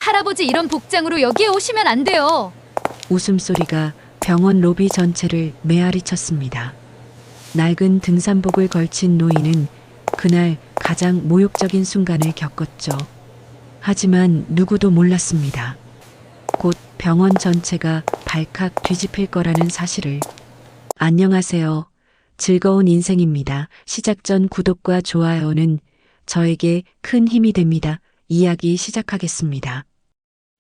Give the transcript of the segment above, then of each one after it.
할아버지 이런 복장으로 여기에 오시면 안 돼요. 웃음소리가 병원 로비 전체를 메아리쳤습니다. 낡은 등산복을 걸친 노인은 그날 가장 모욕적인 순간을 겪었죠. 하지만 누구도 몰랐습니다. 곧 병원 전체가 발칵 뒤집힐 거라는 사실을. 안녕하세요. 즐거운 인생입니다. 시작 전 구독과 좋아요는 저에게 큰 힘이 됩니다. 이야기 시작하겠습니다.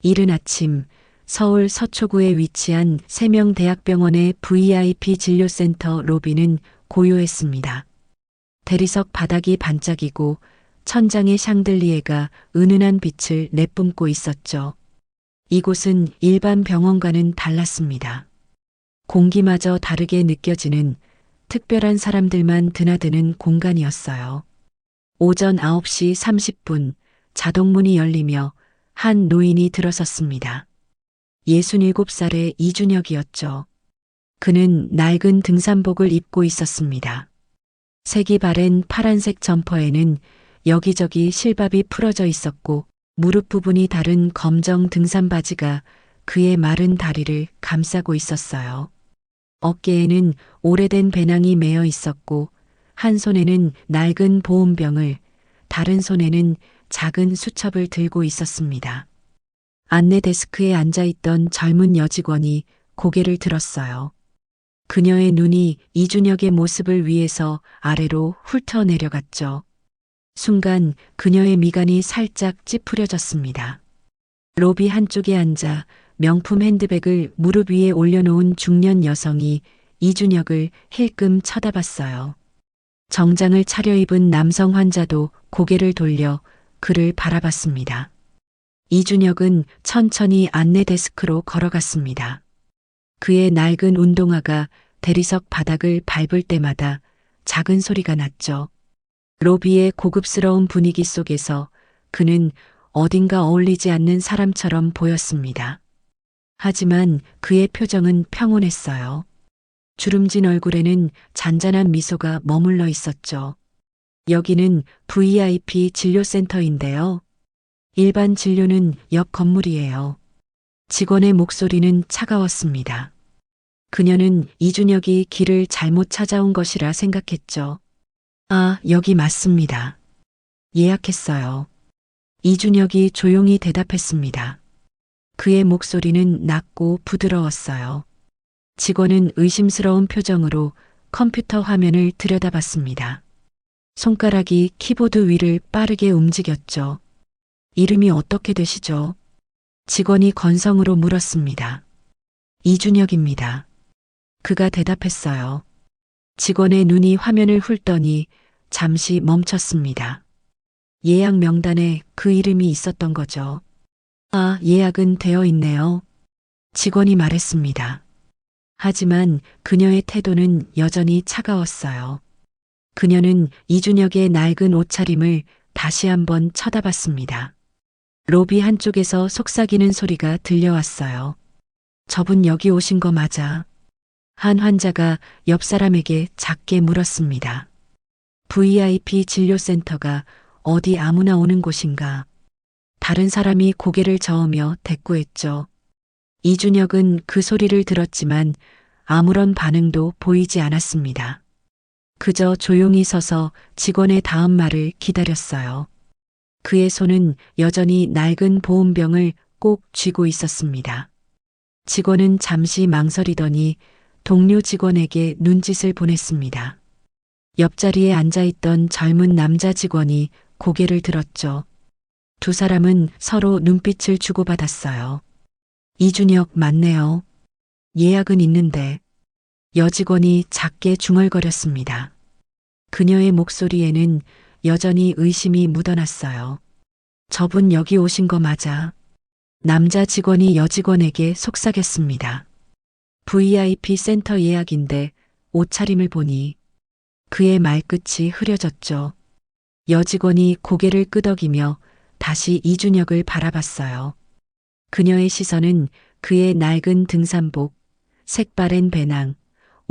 이른 아침 서울 서초구에 위치한 세명대학병원의 VIP 진료센터 로비는 고요했습니다. 대리석 바닥이 반짝이고 천장의 샹들리에가 은은한 빛을 내뿜고 있었죠. 이곳은 일반 병원과는 달랐습니다. 공기마저 다르게 느껴지는 특별한 사람들만 드나드는 공간이었어요. 오전 9시 30분 자동문이 열리며 한 노인이 들어섰습니다. 67살의 이준혁이었죠. 그는 낡은 등산복을 입고 있었습니다. 색이 바랜 파란색 점퍼에는 여기저기 실밥이 풀어져 있었고 무릎 부분이 다른 검정 등산 바지가 그의 마른 다리를 감싸고 있었어요. 어깨에는 오래된 배낭이 매여 있었고 한 손에는 낡은 보온병을, 다른 손에는 작은 수첩을 들고 있었습니다. 안내 데스크에 앉아있던 젊은 여직원이 고개를 들었어요. 그녀의 눈이 이준혁의 모습을 위에서 아래로 훑어 내려갔죠. 순간 그녀의 미간이 살짝 찌푸려졌습니다. 로비 한쪽에 앉아 명품 핸드백을 무릎 위에 올려놓은 중년 여성이 이준혁을 힐끔 쳐다봤어요. 정장을 차려입은 남성 환자도 고개를 돌려 그를 바라봤습니다. 이준혁은 천천히 안내 데스크로 걸어갔습니다. 그의 낡은 운동화가 대리석 바닥을 밟을 때마다 작은 소리가 났죠. 로비의 고급스러운 분위기 속에서 그는 어딘가 어울리지 않는 사람처럼 보였습니다. 하지만 그의 표정은 평온했어요. 주름진 얼굴에는 잔잔한 미소가 머물러 있었죠. 여기는 VIP 진료센터인데요. 일반 진료는 옆 건물이에요. 직원의 목소리는 차가웠습니다. 그녀는 이준혁이 길을 잘못 찾아온 것이라 생각했죠. 아, 여기 맞습니다. 예약했어요. 이준혁이 조용히 대답했습니다. 그의 목소리는 낮고 부드러웠어요. 직원은 의심스러운 표정으로 컴퓨터 화면을 들여다봤습니다. 손가락이 키보드 위를 빠르게 움직였죠. 이름이 어떻게 되시죠? 직원이 건성으로 물었습니다. 이준혁입니다. 그가 대답했어요. 직원의 눈이 화면을 훑더니 잠시 멈췄습니다. 예약 명단에 그 이름이 있었던 거죠. 아, 예약은 되어 있네요. 직원이 말했습니다. 하지만 그녀의 태도는 여전히 차가웠어요. 그녀는 이준혁의 낡은 옷차림을 다시 한번 쳐다봤습니다. 로비 한쪽에서 속삭이는 소리가 들려왔어요. 저분 여기 오신 거 맞아? 한 환자가 옆 사람에게 작게 물었습니다. VIP 진료센터가 어디 아무나 오는 곳인가? 다른 사람이 고개를 저으며 대꾸했죠. 이준혁은 그 소리를 들었지만 아무런 반응도 보이지 않았습니다. 그저 조용히 서서 직원의 다음 말을 기다렸어요. 그의 손은 여전히 낡은 보온병을 꼭 쥐고 있었습니다. 직원은 잠시 망설이더니 동료 직원에게 눈짓을 보냈습니다. 옆자리에 앉아있던 젊은 남자 직원이 고개를 들었죠. 두 사람은 서로 눈빛을 주고받았어요. 이준혁 맞네요. 예약은 있는데. 여직원이 작게 중얼거렸습니다. 그녀의 목소리에는 여전히 의심이 묻어났어요. 저분 여기 오신 거 맞아? 남자 직원이 여직원에게 속삭였습니다. VIP 센터 예약인데 옷차림을 보니 그의 말끝이 흐려졌죠. 여직원이 고개를 끄덕이며 다시 이준혁을 바라봤어요. 그녀의 시선은 그의 낡은 등산복, 색바랜 배낭,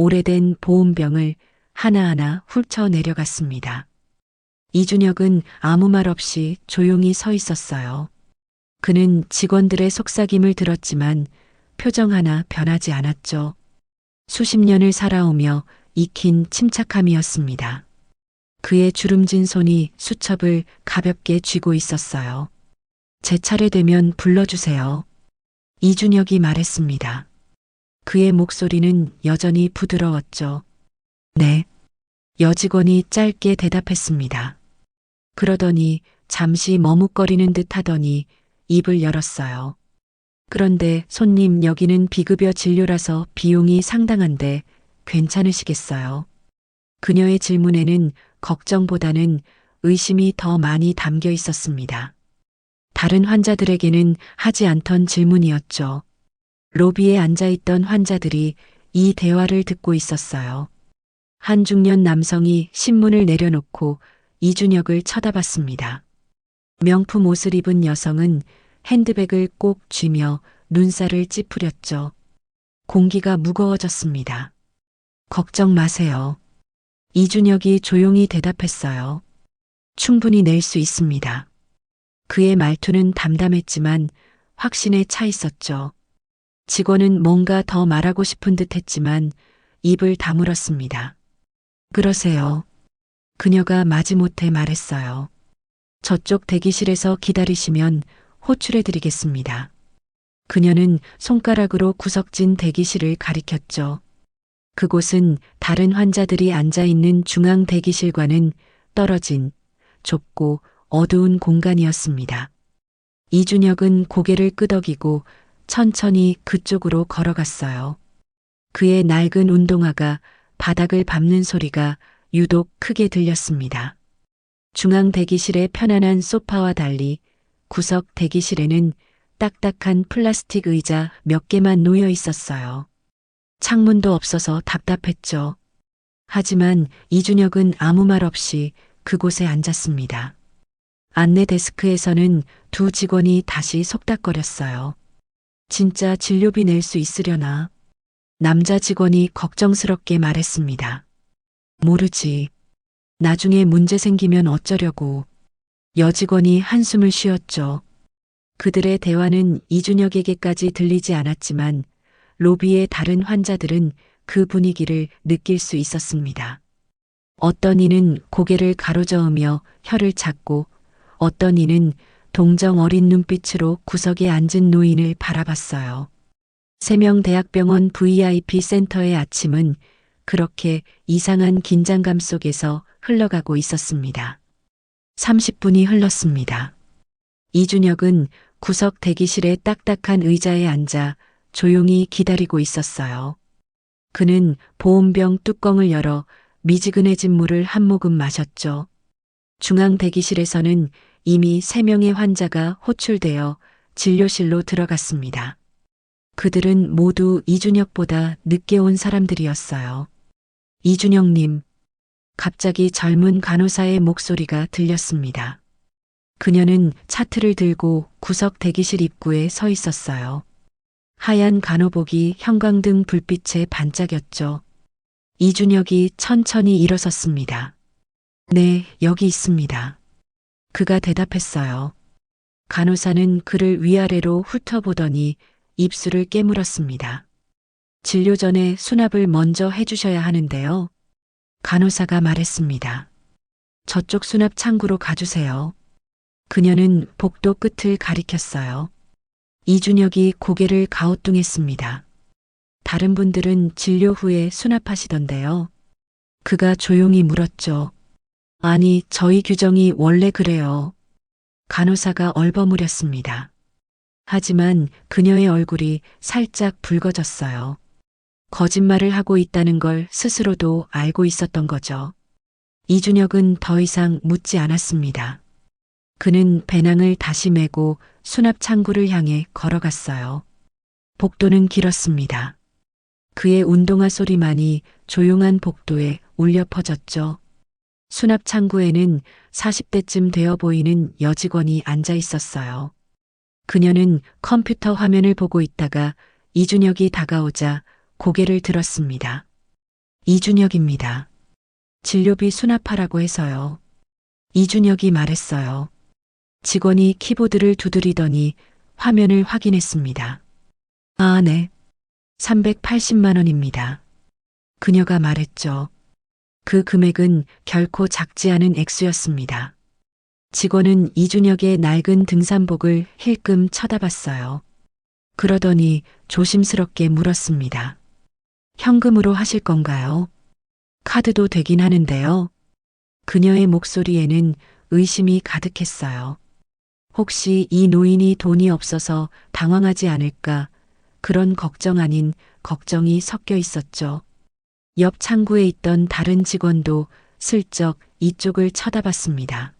오래된 보온병을 하나하나 훑어 내려갔습니다. 이준혁은 아무 말 없이 조용히 서 있었어요. 그는 직원들의 속삭임을 들었지만 표정 하나 변하지 않았죠. 수십 년을 살아오며 익힌 침착함이었습니다. 그의 주름진 손이 수첩을 가볍게 쥐고 있었어요. 제 차례 되면 불러주세요. 이준혁이 말했습니다. 그의 목소리는 여전히 부드러웠죠. 네. 여직원이 짧게 대답했습니다. 그러더니 잠시 머뭇거리는 듯 하더니 입을 열었어요. 그런데 손님, 여기는 비급여 진료라서 비용이 상당한데 괜찮으시겠어요? 그녀의 질문에는 걱정보다는 의심이 더 많이 담겨 있었습니다. 다른 환자들에게는 하지 않던 질문이었죠. 로비에 앉아있던 환자들이 이 대화를 듣고 있었어요. 한 중년 남성이 신문을 내려놓고 이준혁을 쳐다봤습니다. 명품 옷을 입은 여성은 핸드백을 꼭 쥐며 눈살을 찌푸렸죠. 공기가 무거워졌습니다. 걱정 마세요. 이준혁이 조용히 대답했어요. 충분히 낼 수 있습니다. 그의 말투는 담담했지만 확신에 차 있었죠. 직원은 뭔가 더 말하고 싶은 듯 했지만 입을 다물었습니다. 그러세요. 그녀가 마지못해 말했어요. 저쪽 대기실에서 기다리시면 호출해드리겠습니다. 그녀는 손가락으로 구석진 대기실을 가리켰죠. 그곳은 다른 환자들이 앉아있는 중앙 대기실과는 떨어진 좁고 어두운 공간이었습니다. 이준혁은 고개를 끄덕이고 천천히 그쪽으로 걸어갔어요. 그의 낡은 운동화가 바닥을 밟는 소리가 유독 크게 들렸습니다. 중앙 대기실의 편안한 소파와 달리 구석 대기실에는 딱딱한 플라스틱 의자 몇 개만 놓여 있었어요. 창문도 없어서 답답했죠. 하지만 이준혁은 아무 말 없이 그곳에 앉았습니다. 안내 데스크에서는 두 직원이 다시 속닥거렸어요. 진짜 진료비 낼 수 있으려나? 남자 직원이 걱정스럽게 말했습니다. 모르지. 나중에 문제 생기면 어쩌려고. 여직원이 한숨을 쉬었죠. 그들의 대화는 이준혁에게까지 들리지 않았지만 로비의 다른 환자들은 그 분위기를 느낄 수 있었습니다. 어떤 이는 고개를 가로저으며 혀를 찾고 어떤 이는 동정 어린 눈빛으로 구석에 앉은 노인을 바라봤어요. 세명대학병원 VIP 센터의 아침은 그렇게 이상한 긴장감 속에서 흘러가고 있었습니다. 30분이 흘렀습니다. 이준혁은 구석 대기실의 딱딱한 의자에 앉아 조용히 기다리고 있었어요. 그는 보온병 뚜껑을 열어 미지근해진 물을 한 모금 마셨죠. 중앙 대기실에서는 이미 3명의 환자가 호출되어 진료실로 들어갔습니다. 그들은 모두 이준혁보다 늦게 온 사람들이었어요. 이준혁님, 갑자기 젊은 간호사의 목소리가 들렸습니다. 그녀는 차트를 들고 구석 대기실 입구에 서 있었어요. 하얀 간호복이 형광등 불빛에 반짝였죠. 이준혁이 천천히 일어섰습니다. 네, 여기 있습니다. 그가 대답했어요. 간호사는 그를 위아래로 훑어보더니 입술을 깨물었습니다. 진료 전에 수납을 먼저 해주셔야 하는데요. 간호사가 말했습니다. 저쪽 수납 창구로 가주세요. 그녀는 복도 끝을 가리켰어요. 이준혁이 고개를 가우뚱했습니다. 다른 분들은 진료 후에 수납하시던데요. 그가 조용히 물었죠. 아니, 저희 규정이 원래 그래요. 간호사가 얼버무렸습니다. 하지만 그녀의 얼굴이 살짝 붉어졌어요. 거짓말을 하고 있다는 걸 스스로도 알고 있었던 거죠. 이준혁은 더 이상 묻지 않았습니다. 그는 배낭을 다시 메고 수납 창구를 향해 걸어갔어요. 복도는 길었습니다. 그의 운동화 소리만이 조용한 복도에 울려 퍼졌죠. 수납 창구에는 40대쯤 되어 보이는 여직원이 앉아 있었어요. 그녀는 컴퓨터 화면을 보고 있다가 이준혁이 다가오자 고개를 들었습니다. 이준혁입니다. 진료비 수납하라고 해서요. 이준혁이 말했어요. 직원이 키보드를 두드리더니 화면을 확인했습니다. 아, 네. 380만 원입니다. 그녀가 말했죠. 그 금액은 결코 작지 않은 액수였습니다. 직원은 이준혁의 낡은 등산복을 힐끔 쳐다봤어요. 그러더니 조심스럽게 물었습니다. 현금으로 하실 건가요? 카드도 되긴 하는데요. 그녀의 목소리에는 의심이 가득했어요. 혹시 이 노인이 돈이 없어서 당황하지 않을까, 그런 걱정 아닌 걱정이 섞여 있었죠. 옆 창구에 있던 다른 직원도 슬쩍 이쪽을 쳐다봤습니다.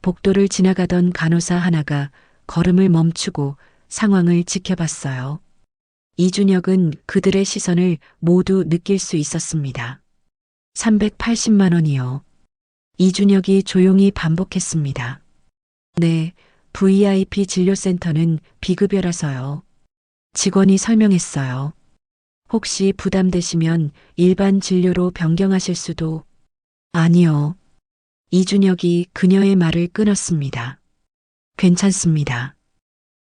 복도를 지나가던 간호사 하나가 걸음을 멈추고 상황을 지켜봤어요. 이준혁은 그들의 시선을 모두 느낄 수 있었습니다. 380만 원이요. 이준혁이 조용히 반복했습니다. 네, VIP 진료센터는 비급여라서요. 직원이 설명했어요. 혹시 부담되시면 일반 진료로 변경하실 수도. 아니요. 이준혁이 그녀의 말을 끊었습니다. 괜찮습니다.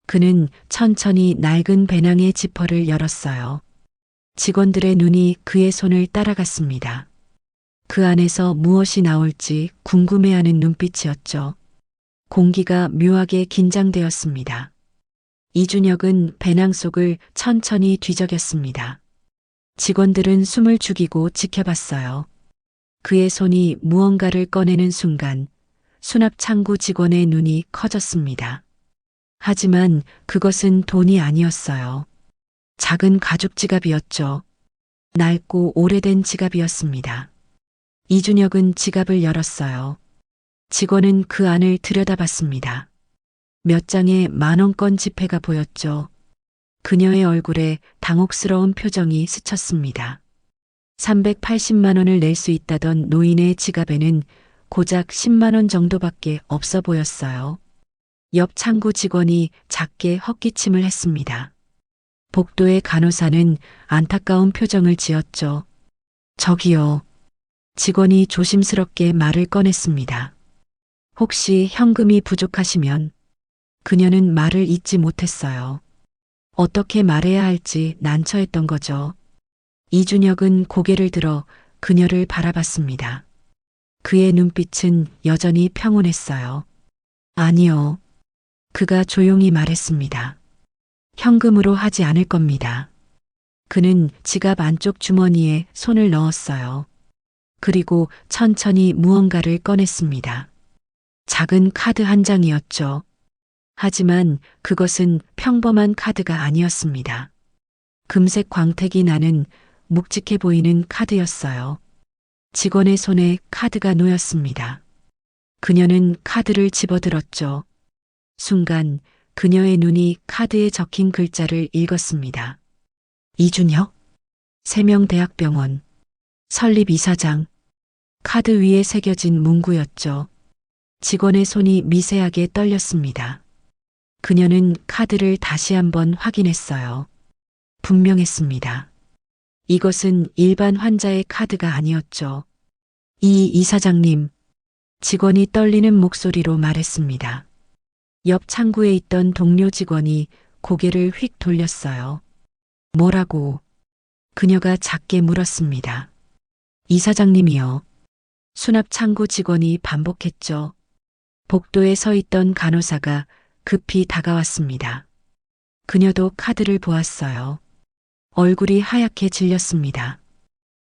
그는 천천히 낡은 배낭의 지퍼를 열었어요. 직원들의 눈이 그의 손을 따라갔습니다. 그 안에서 무엇이 나올지 궁금해하는 눈빛이었죠. 공기가 묘하게 긴장되었습니다. 이준혁은 배낭 속을 천천히 뒤적였습니다. 직원들은 숨을 죽이고 지켜봤어요. 그의 손이 무언가를 꺼내는 순간 수납 창구 직원의 눈이 커졌습니다. 하지만 그것은 돈이 아니었어요. 작은 가죽 지갑이었죠. 낡고 오래된 지갑이었습니다. 이준혁은 지갑을 열었어요. 직원은 그 안을 들여다봤습니다. 몇 장의 만원권 지폐가 보였죠. 그녀의 얼굴에 당혹스러운 표정이 스쳤습니다. 380만 원을 낼 수 있다던 노인의 지갑에는 고작 10만 원 정도밖에 없어 보였어요. 옆 창구 직원이 작게 헛기침을 했습니다. 복도의 간호사는 안타까운 표정을 지었죠. 저기요. 직원이 조심스럽게 말을 꺼냈습니다. 혹시 현금이 부족하시면. 그녀는 말을 잇지 못했어요. 어떻게 말해야 할지 난처했던 거죠. 이준혁은 고개를 들어 그녀를 바라봤습니다. 그의 눈빛은 여전히 평온했어요. 아니요. 그가 조용히 말했습니다. 현금으로 하지 않을 겁니다. 그는 지갑 안쪽 주머니에 손을 넣었어요. 그리고 천천히 무언가를 꺼냈습니다. 작은 카드 한 장이었죠. 하지만 그것은 평범한 카드가 아니었습니다. 금색 광택이 나는 묵직해 보이는 카드였어요. 직원의 손에 카드가 놓였습니다. 그녀는 카드를 집어들었죠. 순간 그녀의 눈이 카드에 적힌 글자를 읽었습니다. 이준혁, 세명대학병원, 설립이사장. 카드 위에 새겨진 문구였죠. 직원의 손이 미세하게 떨렸습니다. 그녀는 카드를 다시 한번 확인했어요. 분명했습니다. 이것은 일반 환자의 카드가 아니었죠. 이 이사장님, 직원이 떨리는 목소리로 말했습니다. 옆 창구에 있던 동료 직원이 고개를 휙 돌렸어요. 뭐라고? 그녀가 작게 물었습니다. 이사장님이요. 수납 창구 직원이 반복했죠. 복도에 서 있던 간호사가 급히 다가왔습니다. 그녀도 카드를 보았어요. 얼굴이 하얗게 질렸습니다.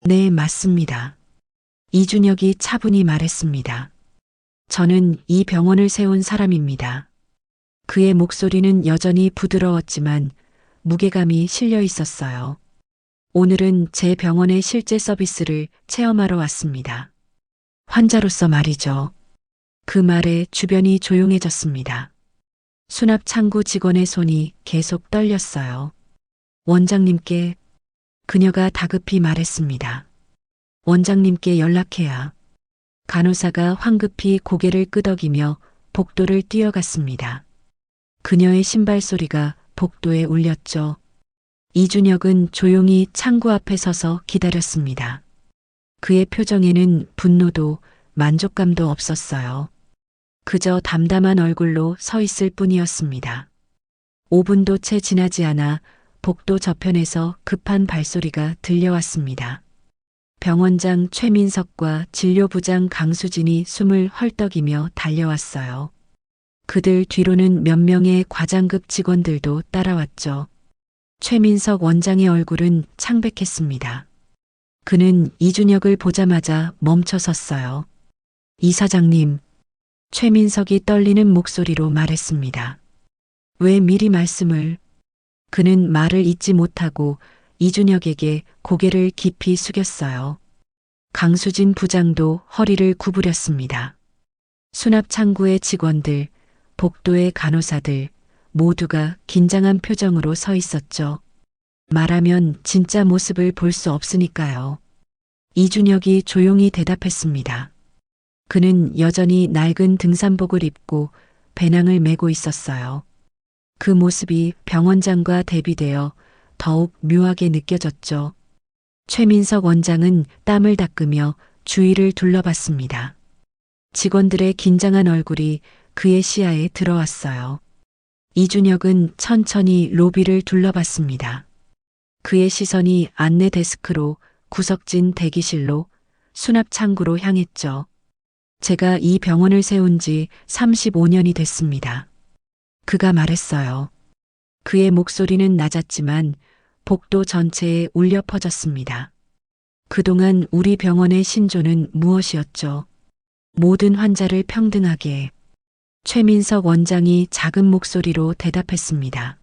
네, 맞습니다. 이준혁이 차분히 말했습니다. 저는 이 병원을 세운 사람입니다. 그의 목소리는 여전히 부드러웠지만 무게감이 실려 있었어요. 오늘은 제 병원의 실제 서비스를 체험하러 왔습니다. 환자로서 말이죠. 그 말에 주변이 조용해졌습니다. 수납 창구 직원의 손이 계속 떨렸어요. 원장님께. 그녀가 다급히 말했습니다. 원장님께 연락해야. 간호사가 황급히 고개를 끄덕이며 복도를 뛰어갔습니다. 그녀의 신발 소리가 복도에 울렸죠. 이준혁은 조용히 창구 앞에 서서 기다렸습니다. 그의 표정에는 분노도 만족감도 없었어요. 그저 담담한 얼굴로 서 있을 뿐이었습니다. 5분도 채 지나지 않아 복도 저편에서 급한 발소리가 들려왔습니다. 병원장 최민석과 진료부장 강수진이 숨을 헐떡이며 달려왔어요. 그들 뒤로는 몇 명의 과장급 직원들도 따라왔죠. 최민석 원장의 얼굴은 창백했습니다. 그는 이준혁을 보자마자 멈춰 섰어요. 이사장님, 최민석이 떨리는 목소리로 말했습니다. 왜 미리 말씀을? 그는 말을 잇지 못하고 이준혁에게 고개를 깊이 숙였어요. 강수진 부장도 허리를 구부렸습니다. 수납창구의 직원들, 복도의 간호사들 모두가 긴장한 표정으로 서 있었죠. 말하면 진짜 모습을 볼 수 없으니까요. 이준혁이 조용히 대답했습니다. 그는 여전히 낡은 등산복을 입고 배낭을 메고 있었어요. 그 모습이 병원장과 대비되어 더욱 묘하게 느껴졌죠. 최민석 원장은 땀을 닦으며 주위를 둘러봤습니다. 직원들의 긴장한 얼굴이 그의 시야에 들어왔어요. 이준혁은 천천히 로비를 둘러봤습니다. 그의 시선이 안내 데스크로, 구석진 대기실로, 수납 창구로 향했죠. 제가 이 병원을 세운 지 35년이 됐습니다. 그가 말했어요. 그의 목소리는 낮았지만 복도 전체에 울려 퍼졌습니다. 그동안 우리 병원의 신조는 무엇이었죠? 모든 환자를 평등하게. 최민석 원장이 작은 목소리로 대답했습니다.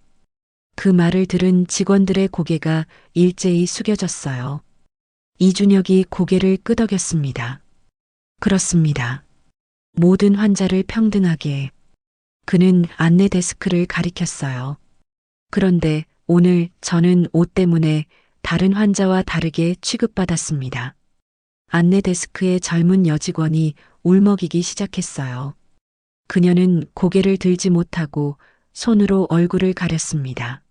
그 말을 들은 직원들의 고개가 일제히 숙여졌어요. 이준혁이 고개를 끄덕였습니다. 그렇습니다. 모든 환자를 평등하게. 그는 안내 데스크를 가리켰어요. 그런데 오늘 저는 옷 때문에 다른 환자와 다르게 취급받았습니다. 안내 데스크의 젊은 여직원이 울먹이기 시작했어요. 그녀는 고개를 들지 못하고 손으로 얼굴을 가렸습니다.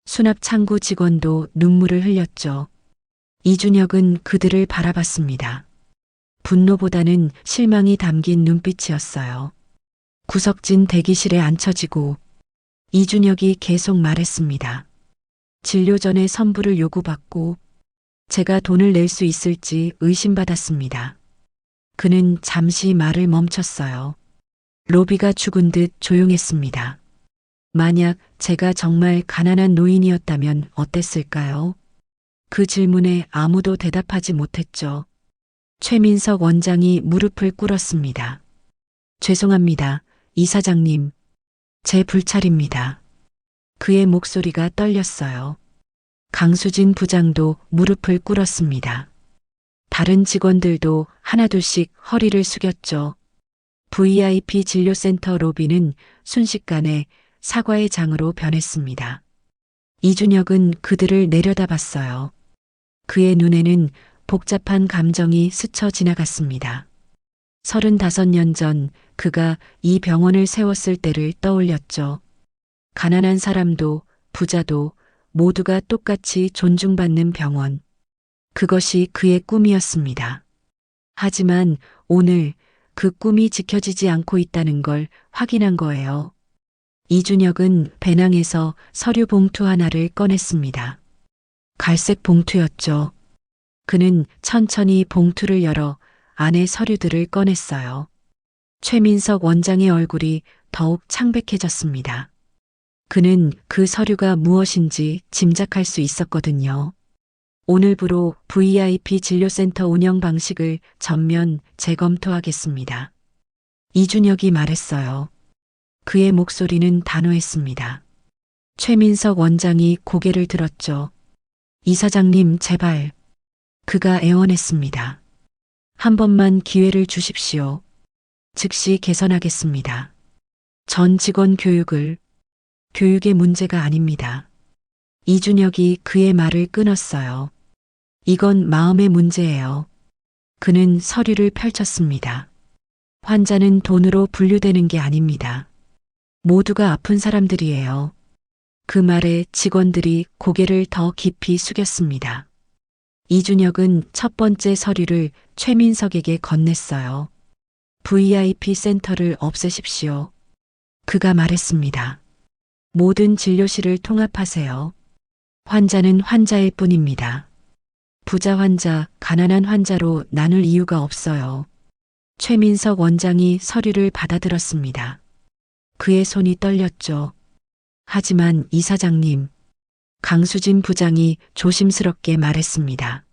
수납 창구 직원도 눈물을 흘렸죠. 이준혁은 그들을 바라봤습니다. 분노보다는 실망이 담긴 눈빛이었어요. 구석진 대기실에 앉혀지고 이준혁이 계속 말했습니다. 진료 전에 선불을 요구받고 제가 돈을 낼 수 있을지 의심받았습니다. 그는 잠시 말을 멈췄어요. 로비가 죽은 듯 조용했습니다. 만약 제가 정말 가난한 노인이었다면 어땠을까요? 그 질문에 아무도 대답하지 못했죠. 최민석 원장이 무릎을 꿇었습니다. 죄송합니다, 이사장님. 제 불찰입니다. 그의 목소리가 떨렸어요. 강수진 부장도 무릎을 꿇었습니다. 다른 직원들도 하나둘씩 허리를 숙였죠. VIP 진료센터 로비는 순식간에 사과의 장으로 변했습니다. 이준혁은 그들을 내려다봤어요. 그의 눈에는 복잡한 감정이 스쳐 지나갔습니다. 35년 전 그가 이 병원을 세웠을 때를 떠올렸죠. 가난한 사람도 부자도 모두가 똑같이 존중받는 병원. 그것이 그의 꿈이었습니다. 하지만 오늘 그 꿈이 지켜지지 않고 있다는 걸 확인한 거예요. 이준혁은 배낭에서 서류 봉투 하나를 꺼냈습니다. 갈색 봉투였죠. 그는 천천히 봉투를 열어 안에 서류들을 꺼냈어요. 최민석 원장의 얼굴이 더욱 창백해졌습니다. 그는 그 서류가 무엇인지 짐작할 수 있었거든요. 오늘부로 VIP 진료센터 운영 방식을 전면 재검토하겠습니다. 이준혁이 말했어요. 그의 목소리는 단호했습니다. 최민석 원장이 고개를 들었죠. 이사장님, 제발. 그가 애원했습니다. 한 번만 기회를 주십시오. 즉시 개선하겠습니다. 전 직원 교육의 문제가 아닙니다. 이준혁이 그의 말을 끊었어요. 이건 마음의 문제예요. 그는 서류를 펼쳤습니다. 환자는 돈으로 분류되는 게 아닙니다. 모두가 아픈 사람들이에요. 그 말에 직원들이 고개를 더 깊이 숙였습니다. 이준혁은 첫 번째 서류를 최민석에게 건넸어요. VIP 센터를 없애십시오. 그가 말했습니다. 모든 진료실을 통합하세요. 환자는 환자일 뿐입니다. 부자 환자, 가난한 환자로 나눌 이유가 없어요. 최민석 원장이 서류를 받아들었습니다. 그의 손이 떨렸죠. 하지만 이사장님, 강수진 부장이 조심스럽게 말했습니다.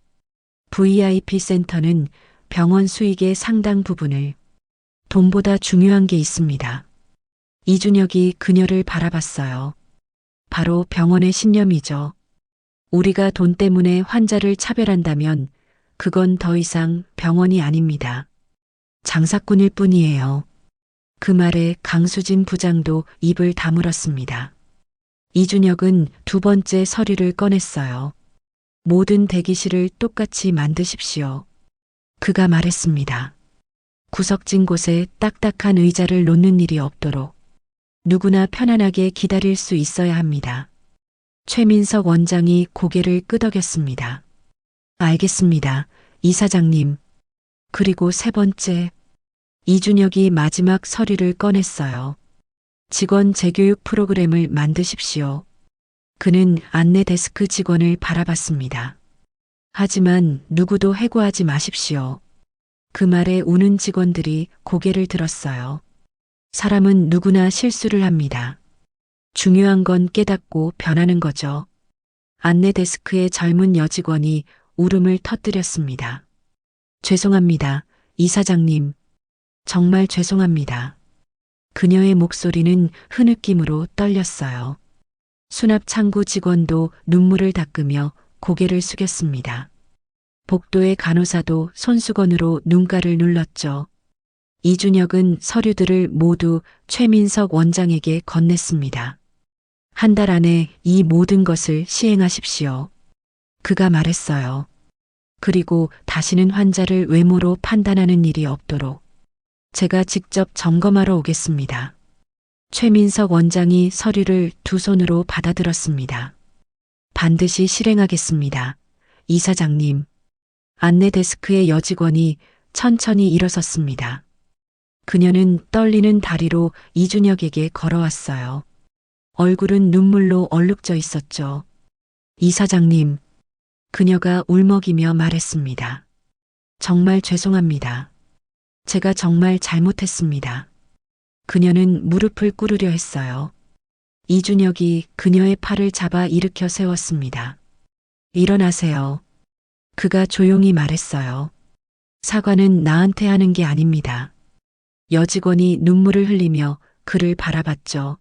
VIP 센터는 병원 수익의 상당 부분을 돈보다 중요한 게 있습니다. 이준혁이 그녀를 바라봤어요. 바로 병원의 신념이죠. 우리가 돈 때문에 환자를 차별한다면 그건 더 이상 병원이 아닙니다. 장사꾼일 뿐이에요. 그 말에 강수진 부장도 입을 다물었습니다. 이준혁은 두 번째 서류를 꺼냈어요. 모든 대기실을 똑같이 만드십시오. 그가 말했습니다. 구석진 곳에 딱딱한 의자를 놓는 일이 없도록 누구나 편안하게 기다릴 수 있어야 합니다. 최민석 원장이 고개를 끄덕였습니다. 알겠습니다, 이사장님. 그리고 세 번째, 이준혁이 마지막 서류를 꺼냈어요. 직원 재교육 프로그램을 만드십시오. 그는 안내 데스크 직원을 바라봤습니다. 하지만 누구도 해고하지 마십시오. 그 말에 우는 직원들이 고개를 들었어요. 사람은 누구나 실수를 합니다. 중요한 건 깨닫고 변하는 거죠. 안내 데스크의 젊은 여직원이 울음을 터뜨렸습니다. 죄송합니다, 이사장님. 정말 죄송합니다. 그녀의 목소리는 흐느낌으로 떨렸어요. 수납 창구 직원도 눈물을 닦으며 고개를 숙였습니다. 복도의 간호사도 손수건으로 눈가를 눌렀죠. 이준혁은 서류들을 모두 최민석 원장에게 건넸습니다. 한 달 안에 이 모든 것을 시행하십시오. 그가 말했어요. 그리고 다시는 환자를 외모로 판단하는 일이 없도록 제가 직접 점검하러 오겠습니다. 최민석 원장이 서류를 두 손으로 받아들었습니다. 반드시 실행하겠습니다, 이사장님. 안내 데스크의 여직원이 천천히 일어섰습니다. 그녀는 떨리는 다리로 이준혁에게 걸어왔어요. 얼굴은 눈물로 얼룩져 있었죠. 이사장님, 그녀가 울먹이며 말했습니다. 정말 죄송합니다. 제가 정말 잘못했습니다. 그녀는 무릎을 꿇으려 했어요. 이준혁이 그녀의 팔을 잡아 일으켜 세웠습니다. 일어나세요. 그가 조용히 말했어요. 사과는 나한테 하는 게 아닙니다. 여직원이 눈물을 흘리며 그를 바라봤죠.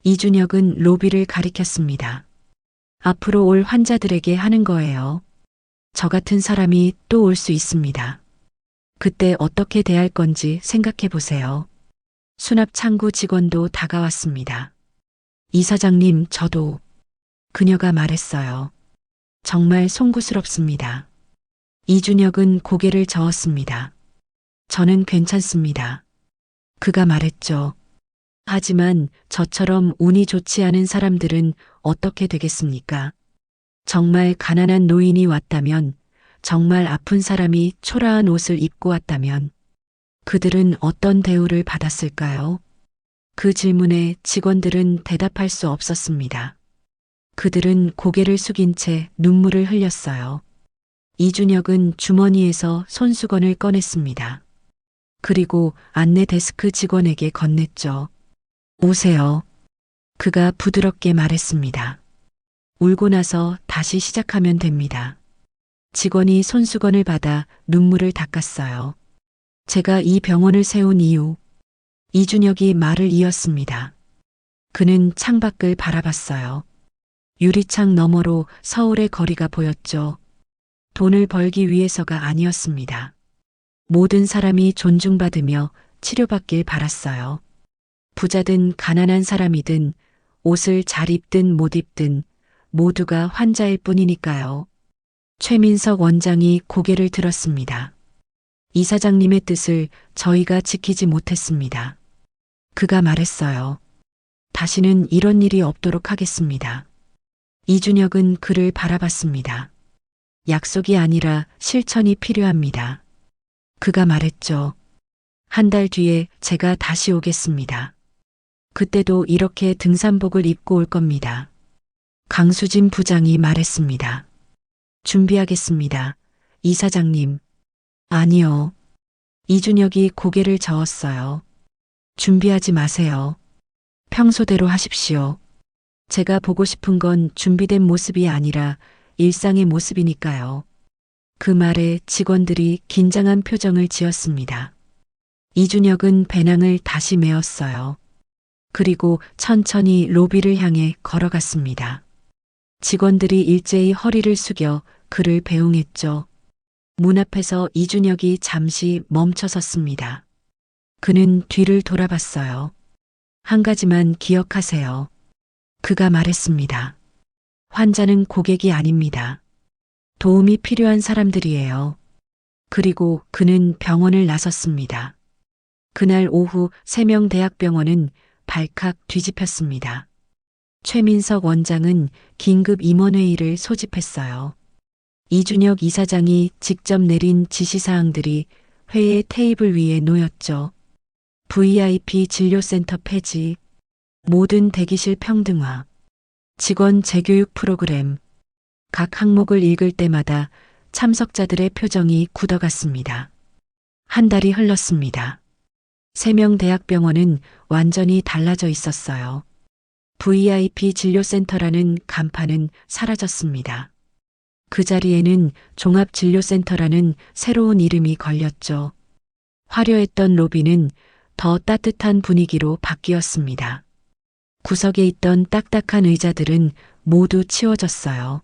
이준혁은 로비를 가리켰습니다. 앞으로 올 환자들에게 하는 거예요. 저 같은 사람이 또 올 수 있습니다. 그때 어떻게 대할 건지 생각해 보세요. 수납 창구 직원도 다가왔습니다. 이사장님, 저도. 그녀가 말했어요. 정말 송구스럽습니다. 이준혁은 고개를 저었습니다. 저는 괜찮습니다. 그가 말했죠. 하지만 저처럼 운이 좋지 않은 사람들은 어떻게 되겠습니까? 정말 가난한 노인이 왔다면, 정말 아픈 사람이 초라한 옷을 입고 왔다면, 그들은 어떤 대우를 받았을까요? 그 질문에 직원들은 대답할 수 없었습니다. 그들은 고개를 숙인 채 눈물을 흘렸어요. 이준혁은 주머니에서 손수건을 꺼냈습니다. 그리고 안내 데스크 직원에게 건넸죠. 오세요. 그가 부드럽게 말했습니다. 울고 나서 다시 시작하면 됩니다. 직원이 손수건을 받아 눈물을 닦았어요. 제가 이 병원을 세운 이유. 이준혁이 말을 이었습니다. 그는 창밖을 바라봤어요. 유리창 너머로 서울의 거리가 보였죠. 돈을 벌기 위해서가 아니었습니다. 모든 사람이 존중받으며 치료받길 바랐어요. 부자든 가난한 사람이든 옷을 잘 입든 못 입든 모두가 환자일 뿐이니까요. 최민석 원장이 고개를 들었습니다. 이사장님의 뜻을 저희가 지키지 못했습니다. 그가 말했어요. 다시는 이런 일이 없도록 하겠습니다. 이준혁은 그를 바라봤습니다. 약속이 아니라 실천이 필요합니다. 그가 말했죠. 한 달 뒤에 제가 다시 오겠습니다. 그때도 이렇게 등산복을 입고 올 겁니다. 강수진 부장이 말했습니다. 준비하겠습니다. 이사장님. 아니요. 이준혁이 고개를 저었어요. 준비하지 마세요. 평소대로 하십시오. 제가 보고 싶은 건 준비된 모습이 아니라 일상의 모습이니까요. 그 말에 직원들이 긴장한 표정을 지었습니다. 이준혁은 배낭을 다시 메었어요. 그리고 천천히 로비를 향해 걸어갔습니다. 직원들이 일제히 허리를 숙여 그를 배웅했죠. 문 앞에서 이준혁이 잠시 멈춰 섰습니다. 그는 뒤를 돌아봤어요. 한 가지만 기억하세요. 그가 말했습니다. 환자는 고객이 아닙니다. 도움이 필요한 사람들이에요. 그리고 그는 병원을 나섰습니다. 그날 오후 세명대학병원은 발칵 뒤집혔습니다. 최민석 원장은 긴급 임원회의를 소집했어요. 이준혁 이사장이 직접 내린 지시사항들이 회의 테이블 위에 놓였죠. VIP 진료센터 폐지, 모든 대기실 평등화, 직원 재교육 프로그램, 각 항목을 읽을 때마다 참석자들의 표정이 굳어갔습니다. 한 달이 흘렀습니다. 세명대학병원은 완전히 달라져 있었어요. VIP 진료센터라는 간판은 사라졌습니다. 그 자리에는 종합진료센터라는 새로운 이름이 걸렸죠. 화려했던 로비는 더 따뜻한 분위기로 바뀌었습니다. 구석에 있던 딱딱한 의자들은 모두 치워졌어요.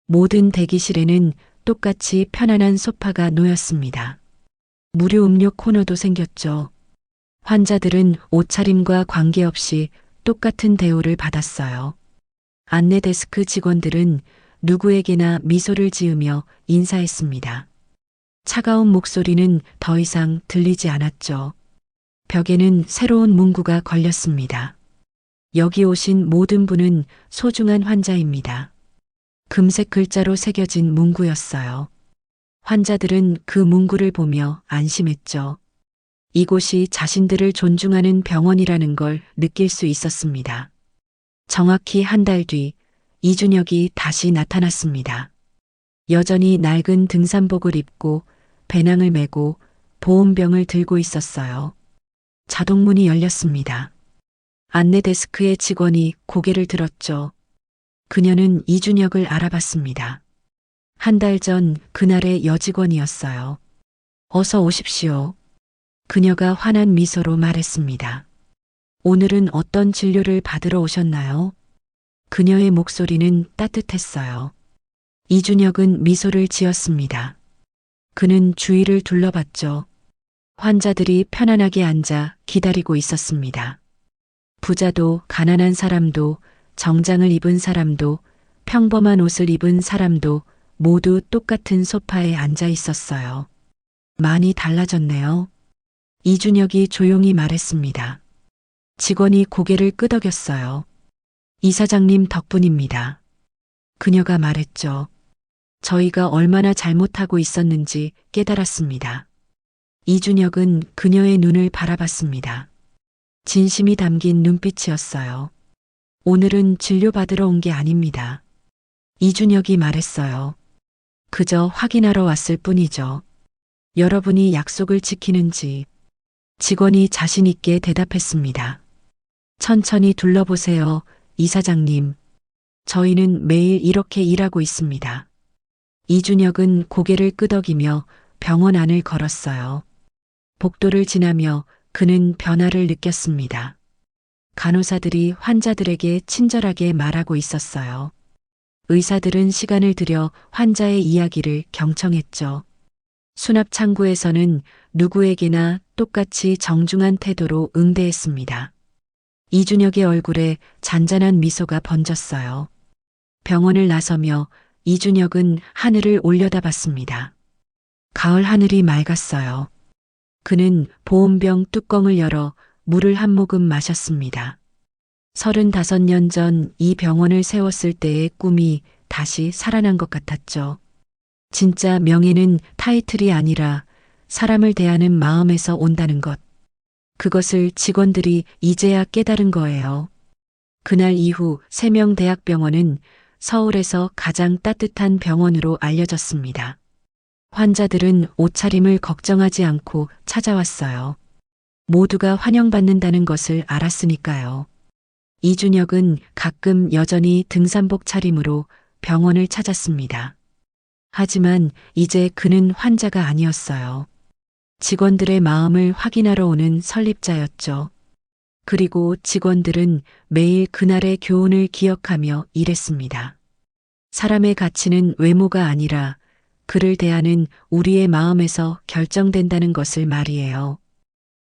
모든 대기실에는 똑같이 편안한 소파가 놓였습니다. 무료 음료 코너도 생겼죠. 환자들은 옷차림과 관계없이 똑같은 대우를 받았어요. 안내 데스크 직원들은 누구에게나 미소를 지으며 인사했습니다. 차가운 목소리는 더 이상 들리지 않았죠. 벽에는 새로운 문구가 걸렸습니다. 여기 오신 모든 분은 소중한 환자입니다. 금색 글자로 새겨진 문구였어요. 환자들은 그 문구를 보며 안심했죠. 이곳이 자신들을 존중하는 병원이라는 걸 느낄 수 있었습니다. 정확히 한 달 뒤 이준혁이 다시 나타났습니다. 여전히 낡은 등산복을 입고 배낭을 메고 보온병을 들고 있었어요. 자동문이 열렸습니다. 안내 데스크의 직원이 고개를 들었죠. 그녀는 이준혁을 알아봤습니다. 한 달 전 그날의 여직원이었어요. 어서 오십시오. 그녀가 환한 미소로 말했습니다. 오늘은 어떤 진료를 받으러 오셨나요? 그녀의 목소리는 따뜻했어요. 이준혁은 미소를 지었습니다. 그는 주위를 둘러봤죠. 환자들이 편안하게 앉아 기다리고 있었습니다. 부자도 가난한 사람도 정장을 입은 사람도 평범한 옷을 입은 사람도 모두 똑같은 소파에 앉아 있었어요. 많이 달라졌네요. 이준혁이 조용히 말했습니다. 직원이 고개를 끄덕였어요. 이사장님 덕분입니다. 그녀가 말했죠. 저희가 얼마나 잘못하고 있었는지 깨달았습니다. 이준혁은 그녀의 눈을 바라봤습니다. 진심이 담긴 눈빛이었어요. 오늘은 진료받으러 온 게 아닙니다. 이준혁이 말했어요. 그저 확인하러 왔을 뿐이죠. 여러분이 약속을 지키는지. 직원이 자신 있게 대답했습니다. 천천히 둘러보세요, 이사장님. 저희는 매일 이렇게 일하고 있습니다. 이준혁은 고개를 끄덕이며 병원 안을 걸었어요. 복도를 지나며 그는 변화를 느꼈습니다. 간호사들이 환자들에게 친절하게 말하고 있었어요. 의사들은 시간을 들여 환자의 이야기를 경청했죠. 수납 창구에서는 누구에게나 똑같이 정중한 태도로 응대했습니다. 이준혁의 얼굴에 잔잔한 미소가 번졌어요. 병원을 나서며 이준혁은 하늘을 올려다봤습니다. 가을 하늘이 맑았어요. 그는 보온병 뚜껑을 열어 물을 한 모금 마셨습니다. 35년 전 이 병원을 세웠을 때의 꿈이 다시 살아난 것 같았죠. 진짜 명예는 타이틀이 아니라 사람을 대하는 마음에서 온다는 것. 그것을 직원들이 이제야 깨달은 거예요. 그날 이후 세명대학병원은 서울에서 가장 따뜻한 병원으로 알려졌습니다. 환자들은 옷차림을 걱정하지 않고 찾아왔어요. 모두가 환영받는다는 것을 알았으니까요. 이준혁은 가끔 여전히 등산복 차림으로 병원을 찾았습니다. 하지만 이제 그는 환자가 아니었어요. 직원들의 마음을 확인하러 오는 설립자였죠. 그리고 직원들은 매일 그날의 교훈을 기억하며 일했습니다. 사람의 가치는 외모가 아니라 그를 대하는 우리의 마음에서 결정된다는 것을 말이에요.